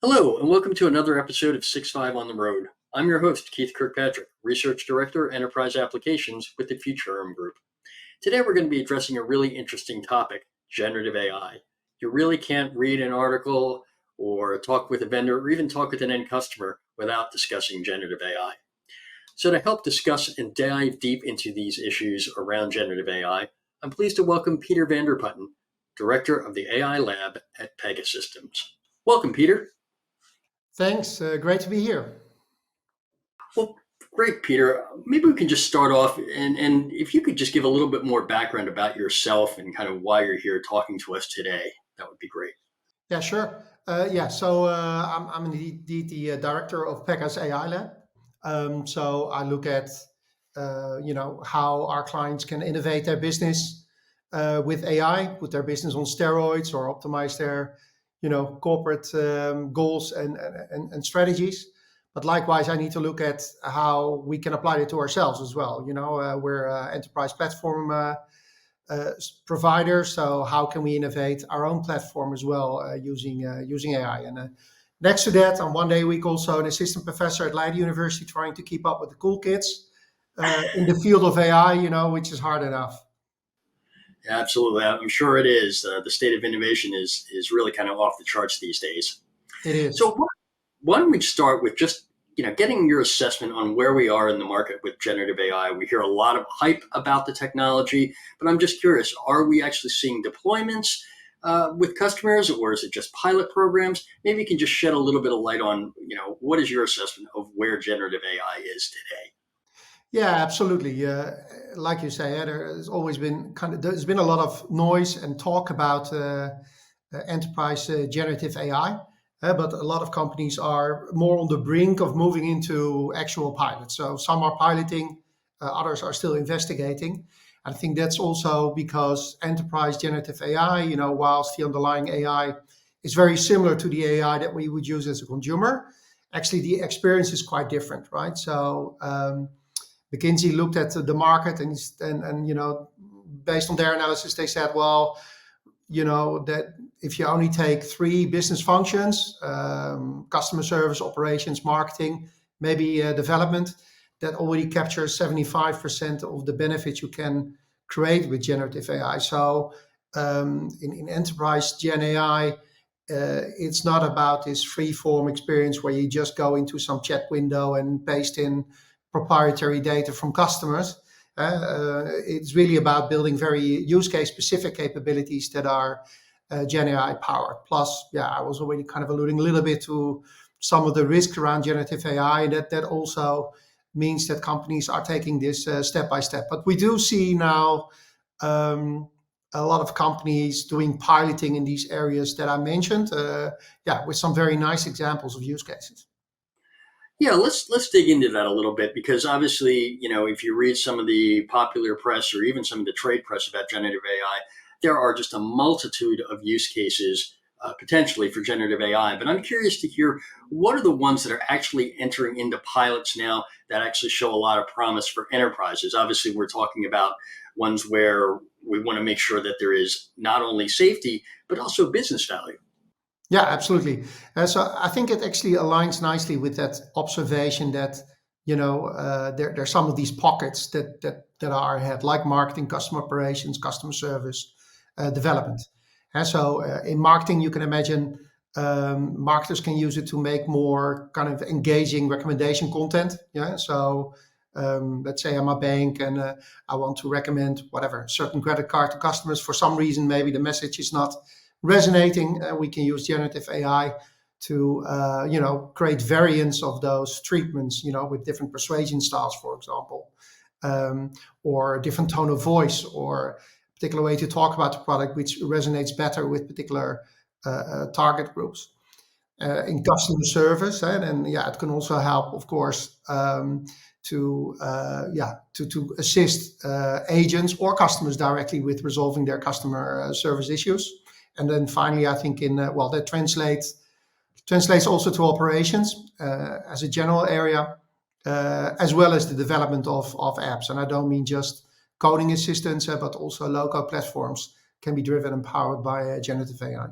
Hello, and welcome to another episode of 6.5 on the Road. I'm your host, Keith Kirkpatrick, Research Director, Enterprise Applications with the Futurum Group. Today we're going to be addressing a really interesting topic, generative AI. You really can't read an article or talk with a vendor or even talk with an end customer without discussing generative AI. So to help discuss and dive deep into these issues around generative AI, I'm pleased to welcome Peter van der Putten, Director of the AI Lab at Pegasystems. Welcome, Peter. Thanks. Great to be here. Well, great, Peter. Maybe we can just start off, and if you could just give a little bit more background about yourself and kind of why you're here talking to us today, that would be great. Yeah, sure. I'm indeed the director of Pega's AI Lab. So I look at how our clients can innovate their business with AI, put their business on steroids, or optimize their corporate goals and strategies. But likewise, I need to look at how we can apply it to ourselves as well. We're an enterprise platform provider, so how can we innovate our own platform as well using AI? And next to that, I'm one day a week also an assistant professor at Leiden University, trying to keep up with the cool kids in the field of AI, which is hard enough. Yeah, absolutely. I'm sure it is. The state of innovation is really kind of off the charts these days. It is. So why don't we start with just getting your assessment on where we are in the market with generative AI. We hear a lot of hype about the technology, but I'm just curious, are we actually seeing deployments with customers, or is it just pilot programs? Maybe you can just shed a little bit of light on, what is your assessment of where generative AI is today? Yeah, absolutely. Like you say, there's always been there's been a lot of noise and talk about enterprise generative AI. But a lot of companies are more on the brink of moving into actual pilots. So some are piloting, others are still investigating. I think that's also because enterprise generative AI, whilst the underlying AI is very similar to the AI that we would use as a consumer, actually the experience is quite different, right? So McKinsey looked at the market and based on their analysis, they said, well, that if you only take three business functions, customer service, operations, marketing, maybe development, that already captures 75% of the benefits you can create with generative AI. So in enterprise Gen AI, it's not about this free form experience where you just go into some chat window and paste in proprietary data from customers. It's really about building very use case specific capabilities that are Gen AI powered. Plus, I was already kind of alluding a little bit to some of the risk around generative AI. That also means that companies are taking this step by step. But we do see now a lot of companies doing piloting in these areas that I mentioned. With some very nice examples of use cases. Yeah, let's dig into that a little bit, because obviously, if you read some of the popular press or even some of the trade press about generative AI, there are just a multitude of use cases potentially for generative AI. But I'm curious to hear, what are the ones that are actually entering into pilots now that actually show a lot of promise for enterprises? Obviously, we're talking about ones where we want to make sure that there is not only safety, but also business value. Yeah, absolutely. So I think it actually aligns nicely with that observation that there's some of these pockets that are ahead, like marketing, customer operations, customer service, development. And so in marketing, you can imagine marketers can use it to make more kind of engaging recommendation content. Yeah. So let's say I'm a bank and I want to recommend whatever certain credit card to customers. For some reason, maybe the message is not resonating. We can use generative AI to create variants of those treatments, with different persuasion styles, for example, or a different tone of voice, or a particular way to talk about the product, which resonates better with particular target groups. In customer service, and it can also help, of course, to assist agents or customers directly with resolving their customer service issues. And then finally, I think that translates also to operations as a general area, as well as the development of apps. And I don't mean just coding assistants, but also low-code platforms can be driven and powered by generative AI.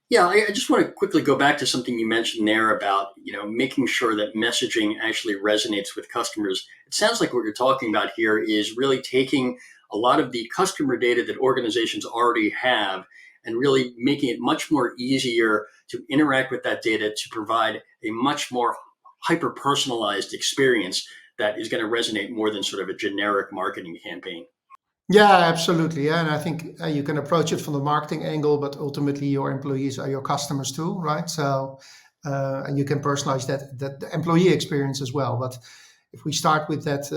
Yeah, I just want to quickly go back to something you mentioned there about, making sure that messaging actually resonates with customers. It sounds like what you're talking about here is really taking a lot of the customer data that organizations already have and really making it much more easier to interact with that data to provide a much more hyper personalized experience that is going to resonate more than sort of a generic marketing campaign. Yeah, absolutely. Yeah, and I think you can approach it from the marketing angle, but ultimately your employees are your customers too, right? So, and you can personalize that the employee experience as well. But if we start with that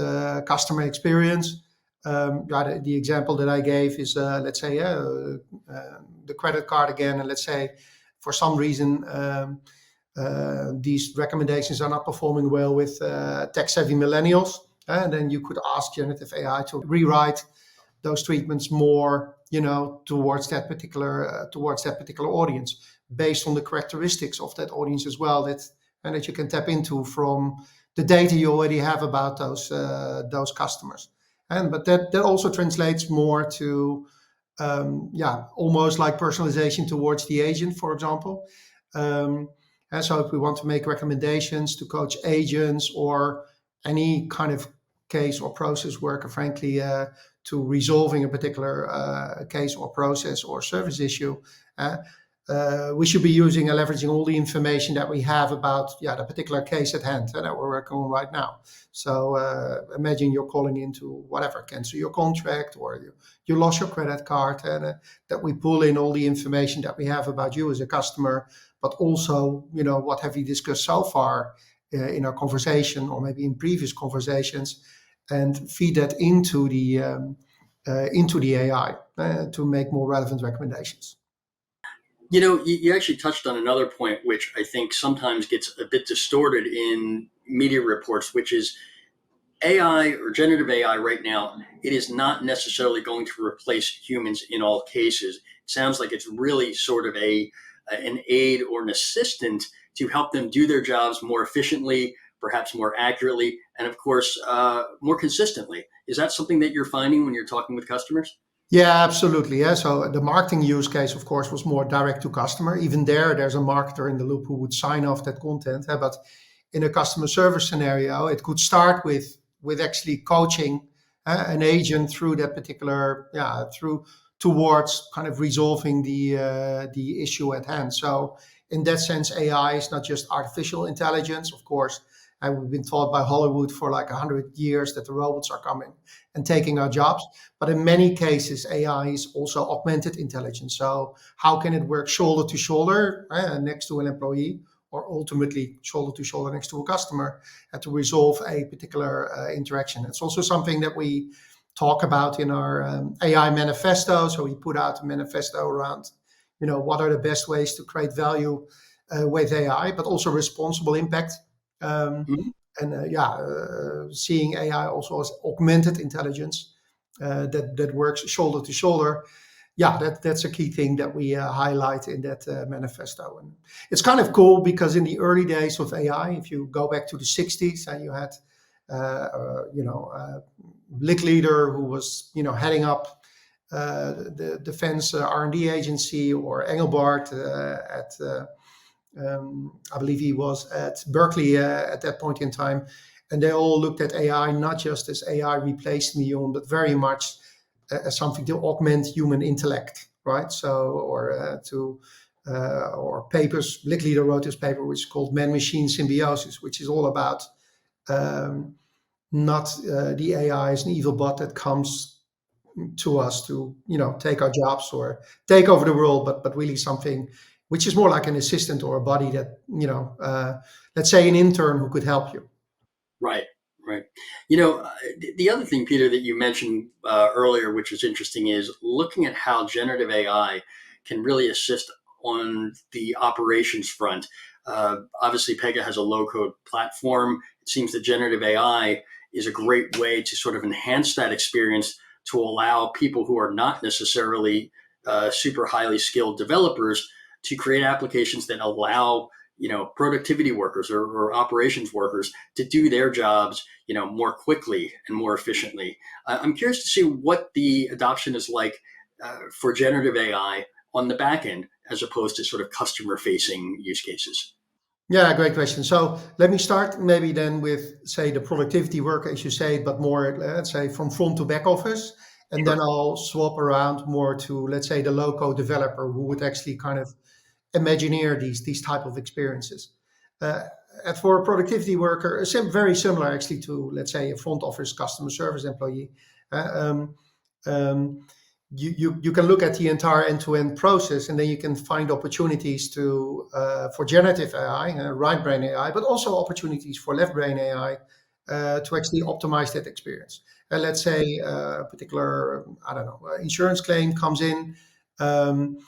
customer experience, yeah, the example that I gave is, let's say, the credit card again, and let's say for some reason these recommendations are not performing well with tech-savvy millennials, and then you could ask generative AI to rewrite those treatments more, towards that particular audience, based on the characteristics of that audience as well, that you can tap into from the data you already have about those customers. And but that also translates more to yeah, almost like personalization towards the agent, for example. And so if we want to make recommendations to coach agents or any kind of case or process worker, frankly, to resolving a particular case or process or service issue, uh, we should be using and leveraging all the information that we have about, yeah, the particular case at hand that we're working on right now. So imagine you're calling into whatever, cancel your contract, or you lost your credit card, and that we pull in all the information that we have about you as a customer, but also, what have we discussed so far in our conversation or maybe in previous conversations, and feed that into the AI to make more relevant recommendations. You actually touched on another point, which I think sometimes gets a bit distorted in media reports, which is AI or generative AI right now. It is not necessarily going to replace humans in all cases. It sounds like it's really sort of an aid or an assistant to help them do their jobs more efficiently, perhaps more accurately, and of course, more consistently. Is that something that you're finding when you're talking with customers? Yeah, absolutely. Yeah. So the marketing use case, of course, was more direct to customer. Even there's a marketer in the loop who would sign off that content. But in a customer service scenario, it could start with actually coaching an agent through that particular, yeah, through towards kind of resolving the issue at hand. So in that sense, AI is not just artificial intelligence, of course. And we've been taught by Hollywood for like 100 years that the robots are coming and taking our jobs. But in many cases, AI is also augmented intelligence. So how can it work shoulder to shoulder next to an employee, or ultimately shoulder to shoulder next to a customer, to resolve a particular interaction? It's also something that we talk about in our AI manifesto. So we put out a manifesto around, what are the best ways to create value with AI, but also responsible impact. Um, Mhm. and yeah, seeing AI also as augmented intelligence that works shoulder to shoulder. Yeah, that's a key thing that we highlight in that manifesto. And it's kind of cool because in the early days of AI, if you go back to the 60s, and you had a league leader who was heading up the defense R&D agency, or Engelbart at I believe he was at Berkeley at that point in time, and they all looked at AI not just as AI replacing the human, but very much as something to augment human intellect, right? So, or papers. Blick Leader wrote this paper, which is called "Man-Machine Symbiosis," which is all about um, not the AI as an evil bot that comes to us to take our jobs or take over the world, but really something which is more like an assistant or a buddy that let's say an intern who could help you. Right, right. The other thing, Peter, that you mentioned earlier, which is interesting, is looking at how generative AI can really assist on the operations front. Obviously, Pega has a low code platform. It seems that generative AI is a great way to sort of enhance that experience to allow people who are not necessarily super highly skilled developers to create applications that allow productivity workers or operations workers to do their jobs more quickly and more efficiently. I'm curious to see what the adoption is like for generative AI on the back end. as opposed to sort of customer-facing use cases? Yeah, great question. So let me start maybe then with, say, the productivity work, as you say, but more, let's say, from front to back office. And Sure. then I'll swap around more to, let's say, the low-code developer who would actually kind of imagineer these type of experiences. Uh, and for a productivity worker, very similar actually to, let's say, a front office customer service employee. Uh, um, um, you can look at the entire end-to-end process, and then you can find opportunities to for generative AI, right brain AI, but also opportunities for left brain AI to actually optimize that experience. Let's say a particular, I don't know, insurance claim comes in. Um,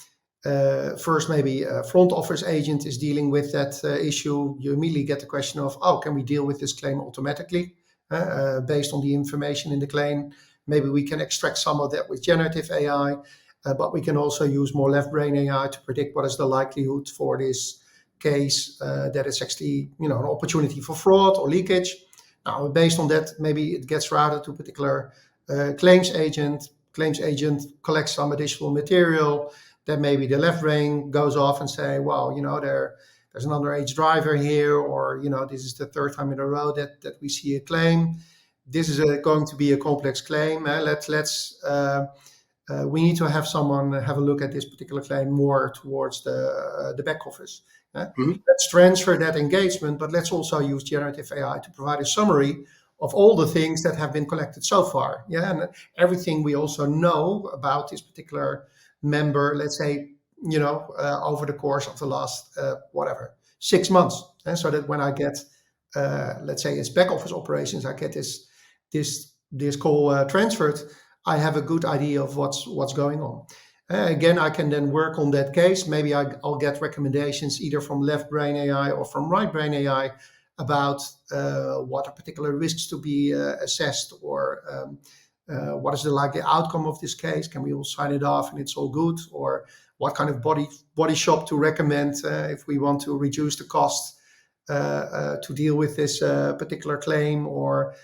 First, maybe a front office agent is dealing with that issue. You immediately get the question of, oh, can we deal with this claim automatically based on the information in the claim? Maybe we can extract some of that with generative AI, but we can also use more left brain AI to predict what is the likelihood for this case that it's actually, an opportunity for fraud or leakage. Now, based on that, maybe it gets routed to a particular claims agent. Claims agent collects some additional material. Then maybe the left brain goes off and say, well, there's an underage driver here, or this is the third time in a row that we see a claim. This is going to be a complex claim. We need to have someone have a look at this particular claim more towards the back office. Mhm. Let's transfer that engagement, but let's also use generative AI to provide a summary of all the things that have been collected so far. Yeah, and everything we also know about this particular member, let's say, over the course of the last, 6 months. And so that when I get, let's say, it's back office operations, I get this call transferred, I have a good idea of what's going on. Again, I can then work on that case. Maybe I'll get recommendations either from left brain AI or from right brain AI about what are particular risks to be assessed, or what is the likely outcome of this case? Can we all sign it off and it's all good? Or what kind of body shop to recommend if we want to reduce the cost to deal with this particular claim? Or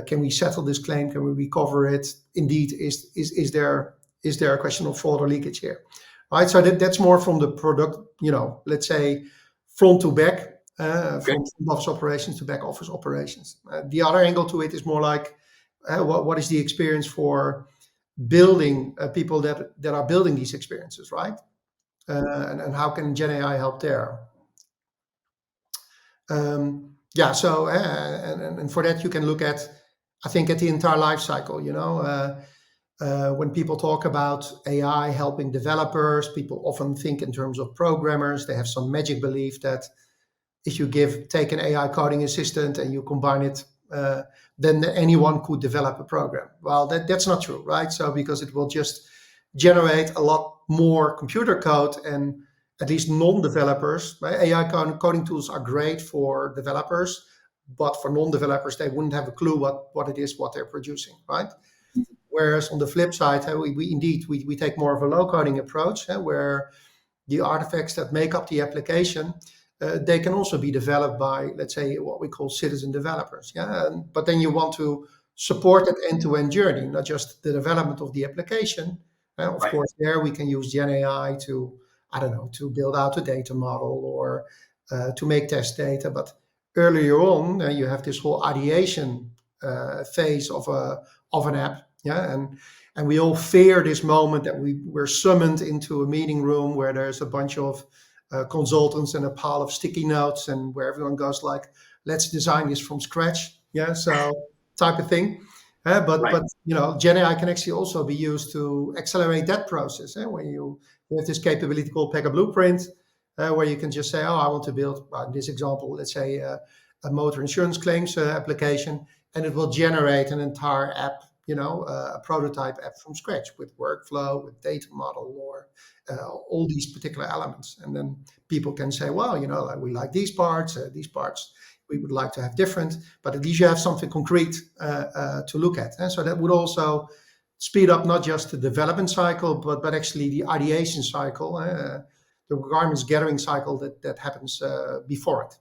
can we settle this claim? Can we recover it? Indeed, is there a question of fraud or leakage here? Right. So that's more from the product, let's say front to back, Okay. from front office operations to back office operations. The other angle to it is more like what is the experience for building people that are building these experiences, right? And how can Gen AI help there? Yeah, so and for that you can look at, I think, at the entire life cycle. When people talk about AI helping developers, people often think in terms of programmers. They have some magic belief that if you take an AI coding assistant and you combine it, then anyone could develop a program. Well, that's not true, right? So because it will just generate a lot more computer code, and at least non-developers, right? AI coding tools are great for developers, but for non-developers, they wouldn't have a clue what it is, what they're producing, right? Whereas on the flip side, we take more of a low coding approach, where the artifacts that make up the application, they can also be developed by, let's say, what we call citizen developers. Yeah, but then you want to support that end-to-end journey, not just the development of the application. Of Right. course, there we can use Gen AI to, I don't know, to build out a data model, or to make test data. But earlier on, you have this whole ideation phase of an app. Yeah, and we all fear this moment that we're summoned into a meeting room where there's a bunch of consultants and a pile of sticky notes, and where everyone goes like, let's design this from scratch. Yeah, so type of thing. But Right. Gen AI can actually also be used to accelerate that process. When you have this capability called Pega Blueprint, where you can just say, oh, I want to build, in this example, let's say a motor insurance claims application, and it will generate an entire app, a prototype app from scratch with workflow, with data model, or all these particular elements. And then people can say, well, like, we like these parts we would like to have different, but at least you have something concrete to look at. And so that would also speed up not just the development cycle, but actually the ideation cycle, the requirements gathering cycle that happens before it.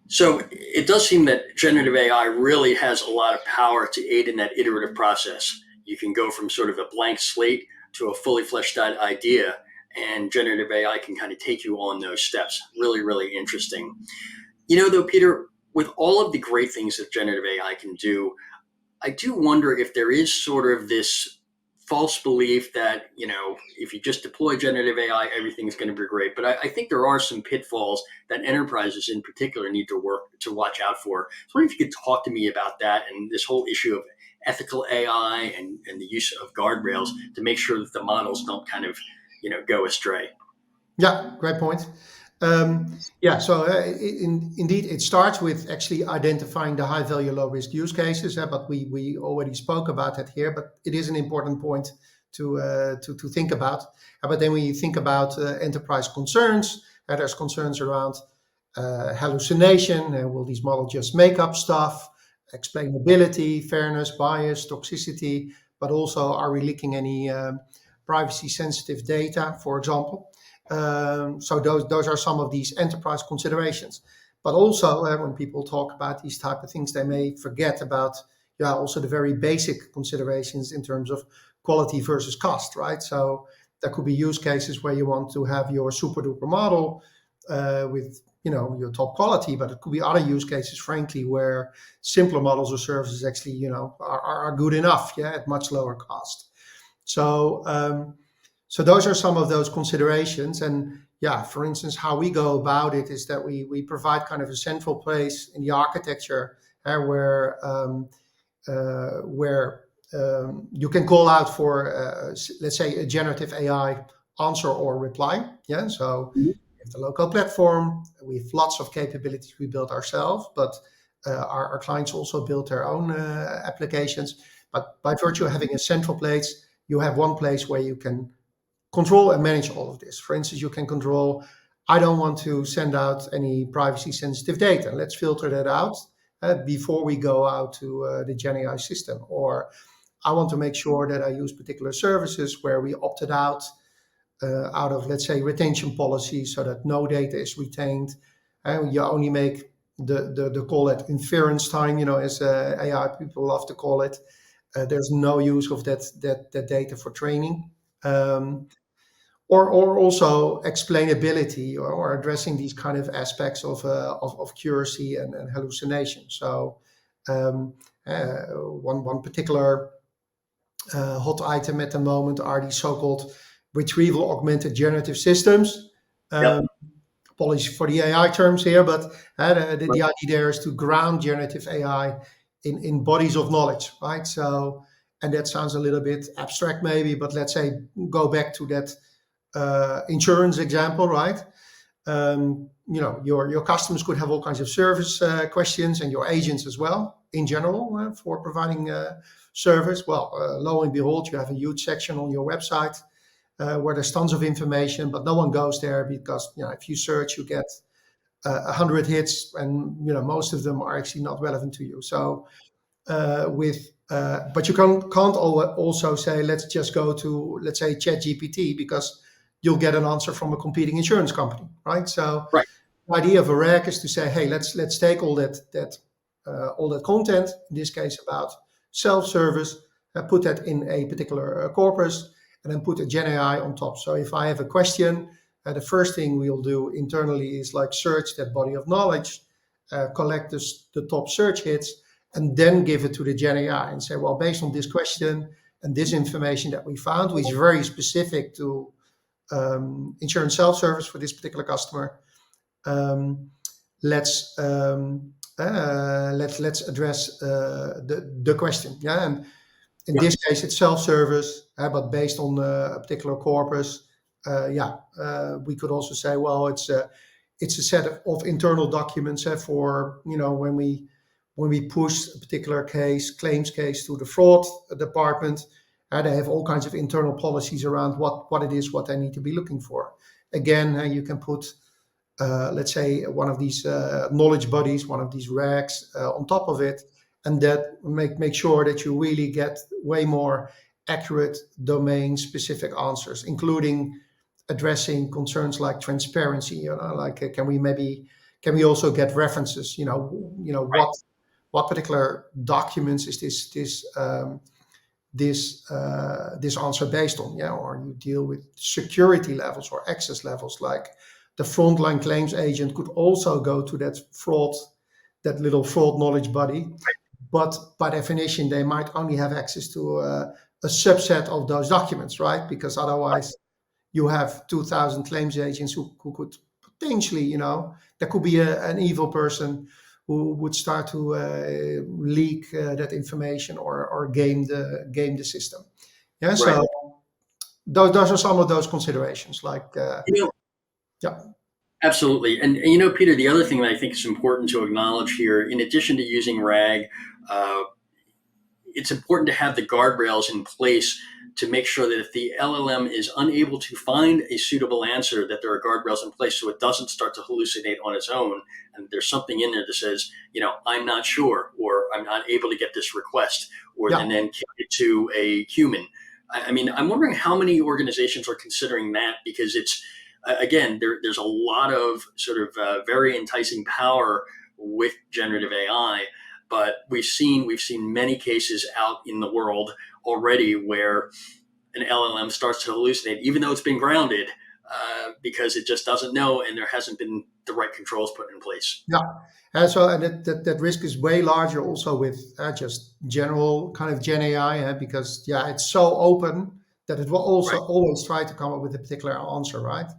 So it does seem that generative AI really has a lot of power to aid in that iterative process. You can go from sort of a blank slate to a fully fleshed out idea, and generative AI can kind of take you on those steps. Really, really interesting. Though, Peter, with all of the great things that generative AI can do, I do wonder if there is sort of this false belief that, if you just deploy generative AI, everything's going to be great. But I think there are some pitfalls that enterprises in particular need to watch out for. So I wonder if you could talk to me about that and this whole issue of ethical AI and the use of guardrails to make sure that the models don't kind of, go astray. Yeah, great point. Yeah, so indeed, it starts with actually identifying the high value, low risk use cases. But we already spoke about that here. But it is an important point to think about. But then when you think about enterprise concerns, there's concerns around hallucination. Will these models just make up stuff? Explainability, fairness, bias, toxicity. But also, are we leaking any privacy sensitive data, for example? So those are some of these enterprise considerations. But also, when people talk about these type of things, they may forget about also the very basic considerations in terms of quality versus cost, right? So there could be use cases where you want to have your super duper model with your top quality, but it could be other use cases, frankly, where simpler models or services actually are good enough, at much lower cost. So those are some of those considerations. And for instance, how we go about it is that we provide kind of a central place in the architecture where you can call out for, let's say, a generative AI answer or reply. So we have the local platform. We have lots of capabilities we built ourselves, but our clients also build their own applications. But by virtue of having a central place, you have one place where you can control and manage all of this. For instance, you can control, I don't want to send out any privacy sensitive data. Let's filter that out before we go out to the Gen AI system. Or I want to make sure that I use particular services where we opted out of, let's say, retention policies so that no data is retained. You only make the call it inference time, as AI people love to call it. There's no use of that data for training. Or also explainability or addressing these kind of aspects of accuracy and hallucination. So one particular hot item at the moment are these so-called retrieval augmented generative systems. Apologies for the AI terms here, but the idea there is to ground generative AI in bodies of knowledge, right? So, and that sounds a little bit abstract maybe, but let's say go back to that insurance example, right? Your customers could have all kinds of service questions, and your agents as well, in general, for providing service. Well, lo and behold, you have a huge section on your website where there's tons of information, but no one goes there because if you search, you get 100 hits, and most of them are actually not relevant to you. So but you can't also say, let's just go to, let's say, ChatGPT, because you'll get an answer from a competing insurance company, right? So the idea of a RAG is to say, hey, let's take all that content, in this case about self-service, put that in a particular corpus, and then put a Gen AI on top. So if I have a question, the first thing we'll do internally is like search that body of knowledge, collect the top search hits, and then give it to the Gen AI and say, well, based on this question and this information that we found, which is very specific to insurance self-service for this particular customer, let's address the question. And in this case, it's self-service, but based on a particular corpus. We could also say, well, it's a set of internal documents for when we push a particular claims case to the fraud department. They have all kinds of internal policies around what it is, what they need to be looking for. Again, you can put, let's say, one of these knowledge bodies, one of these RAGs on top of it, and that make sure that you really get way more accurate domain-specific answers, including addressing concerns like transparency. Like can we also get references? What particular documents is this answer based on, or you deal with security levels or access levels. Like the frontline claims agent could also go to that little fraud knowledge buddy, but by definition, they might only have access to a subset of those documents, right? Because otherwise, you have 2,000 claims agents who could potentially, there could be an evil person who would start to leak that information or game the system. Yeah, Right. so those are some of those considerations. Like, You know, yeah, absolutely. And Peter, the other thing that I think is important to acknowledge here, in addition to using RAG, uh, it's important to have the guardrails in place to make sure that if the LLM is unable to find a suitable answer, that there are guardrails in place so it doesn't start to hallucinate on its own. And there's something in there that says, I'm not sure, or I'm not able to get this request, or yeah. and then kick it to a human. I mean, I'm wondering how many organizations are considering that, because it's, again, there's a lot of sort of very enticing power with generative AI, but we've seen many cases out in the world already where an LLM starts to hallucinate, even though it's been grounded, because it just doesn't know, and there hasn't been the right controls put in place. Yeah. And that risk is way larger also with just general kind of Gen AI, because it's so open that it will also Right, always try to come up with a particular answer, right?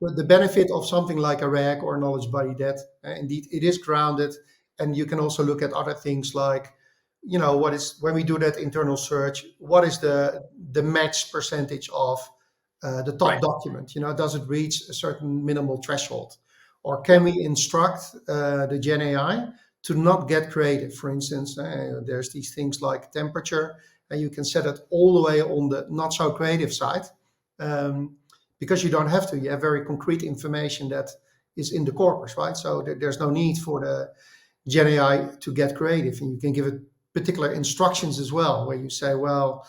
But the benefit of something like a RAG or knowledge body, that indeed it is grounded, and you can also look at other things like, what is, when we do that internal search, what is the match percentage of the top right, document? Does it reach a certain minimal threshold? Or can we instruct the Gen AI to not get creative? For instance, there's these things like temperature, and you can set it all the way on the not so creative side, because you don't have to. You have very concrete information that is in the corpus, right? So there's no need for the Gen AI to get creative, and you can give it particular instructions as well, where you say, well,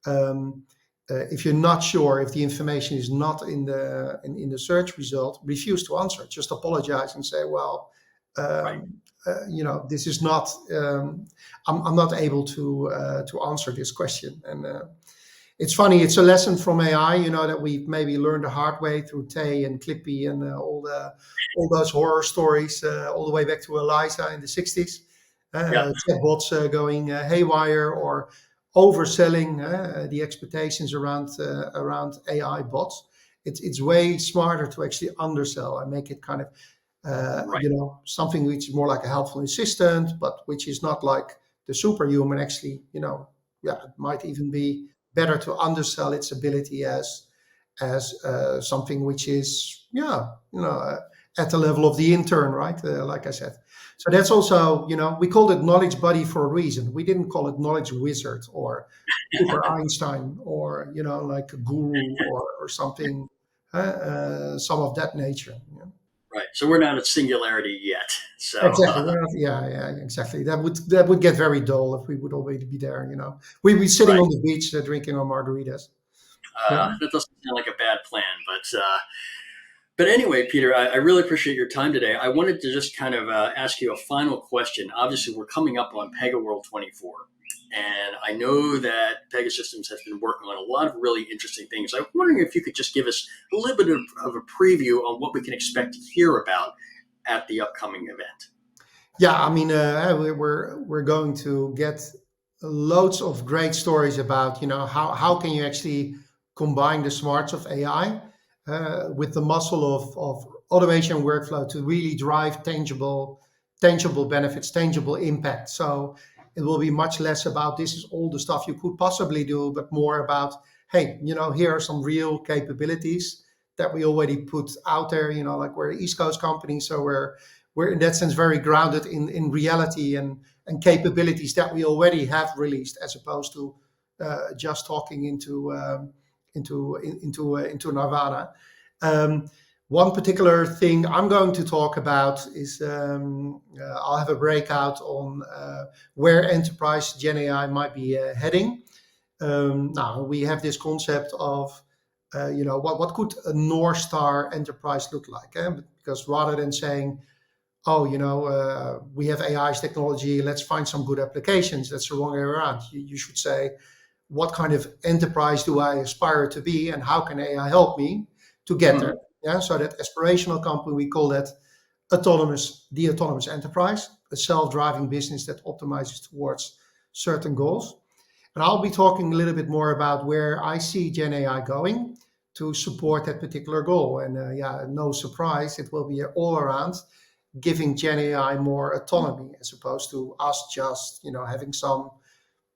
um, if you're not sure, if the information is not in the search result, refuse to answer. Just apologize and say, well, right. this is not. I'm not able to answer this question. And it's funny. It's a lesson from AI, that we maybe learned the hard way through Tay and Clippy and all those horror stories, all the way back to Eliza in the 60s. Yeah, Chatbots going haywire, or overselling the expectations around AI bots. It's way smarter to actually undersell and make it kind of right. something which is more like a helpful assistant, but which is not like the superhuman. Actually, it might even be better to undersell its ability as something which is at the level of the intern, right? Like I said. So that's also, we called it knowledge buddy for a reason. We didn't call it knowledge wizard or super Einstein, or like a guru, or something, some of that nature. Right. So we're not at singularity yet. So Exactly. We're not, yeah, exactly. That would get very dull if we would already be there. We'd be sitting right. on the beach drinking our margaritas. Yeah. That doesn't sound like a bad plan, but anyway, Peter, I really appreciate your time today. I wanted to just kind of ask you a final question. Obviously, we're coming up on PegaWorld 24, and I know that Pegasystems has been working on a lot of really interesting things. I'm wondering if you could just give us a little bit of a preview on what we can expect to hear about at the upcoming event. Yeah, I mean, we're going to get loads of great stories about, how can you actually combine the smarts of AI with the muscle of automation workflow to really drive tangible benefits, tangible impact. So it will be much less about this is all the stuff you could possibly do, but more about, hey, here are some real capabilities that we already put out there. Like we're an East Coast company, so we're in that sense very grounded in reality and capabilities that we already have released, as opposed to just talking into Nirvana. One particular thing I'm going to talk about is I'll have a breakout on where enterprise Gen AI might be heading. Now we have this concept of what could a North Star enterprise look like? Because rather than saying, oh, we have AI's technology, let's find some good applications, that's the wrong way around. You should say, what kind of enterprise do I aspire to be, and how can AI help me to get there? Mhm. Yeah, so that aspirational company, we call that the autonomous enterprise, a self-driving business that optimizes towards certain goals. And I'll be talking a little bit more about where I see Gen AI going to support that particular goal. And yeah, no surprise, it will be all around giving Gen AI more autonomy as opposed to us just, having some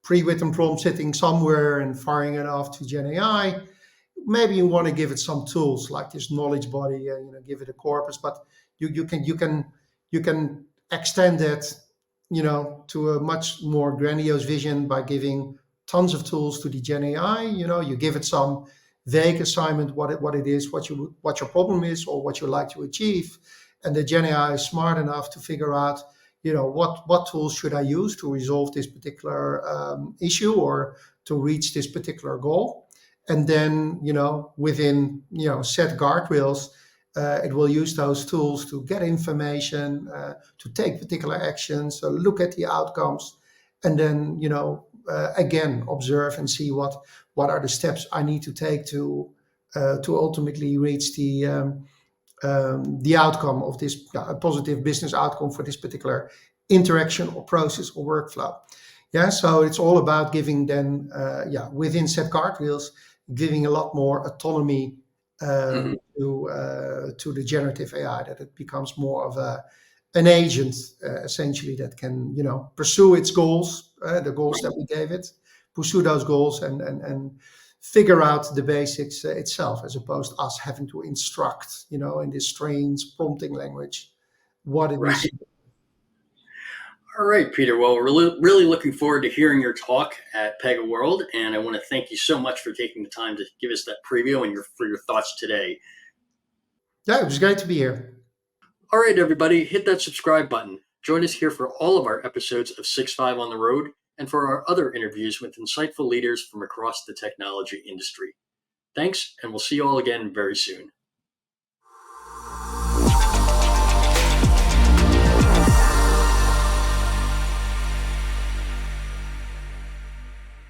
pre-written prompt sitting somewhere and firing it off to Gen AI. Maybe you want to give it some tools like this knowledge body, give it a corpus, but you can extend it, to a much more grandiose vision by giving tons of tools to the Gen AI. You give it some vague assignment, what it is, what your problem is, or what you like to achieve, and the Gen AI is smart enough to figure out, what tools should I use to resolve this particular issue or to reach this particular goal. And then, within, set guardrails, it will use those tools to get information, to take particular actions, so look at the outcomes, and then, again, observe and see what are the steps I need to take to ultimately reach the outcome of this, a positive business outcome for this particular interaction or process or workflow. Yeah, so it's all about giving then, within set guardrails, giving a lot more autonomy Mhm. to the generative AI, that it becomes more of an agent, essentially, that can, pursue its goals, the goals that we gave it, pursue those goals, and figure out the basics itself, as opposed to us having to instruct, in this strange prompting language, what it needs Right. to do. All right, Peter. Well, we're really looking forward to hearing your talk at PegaWorld, and I want to thank you so much for taking the time to give us that preview and for your thoughts today. Yeah, it was great to be here. All right, everybody, hit that subscribe button. Join us here for all of our episodes of 6.5 on the Road and for our other interviews with insightful leaders from across the technology industry. Thanks, and we'll see you all again very soon.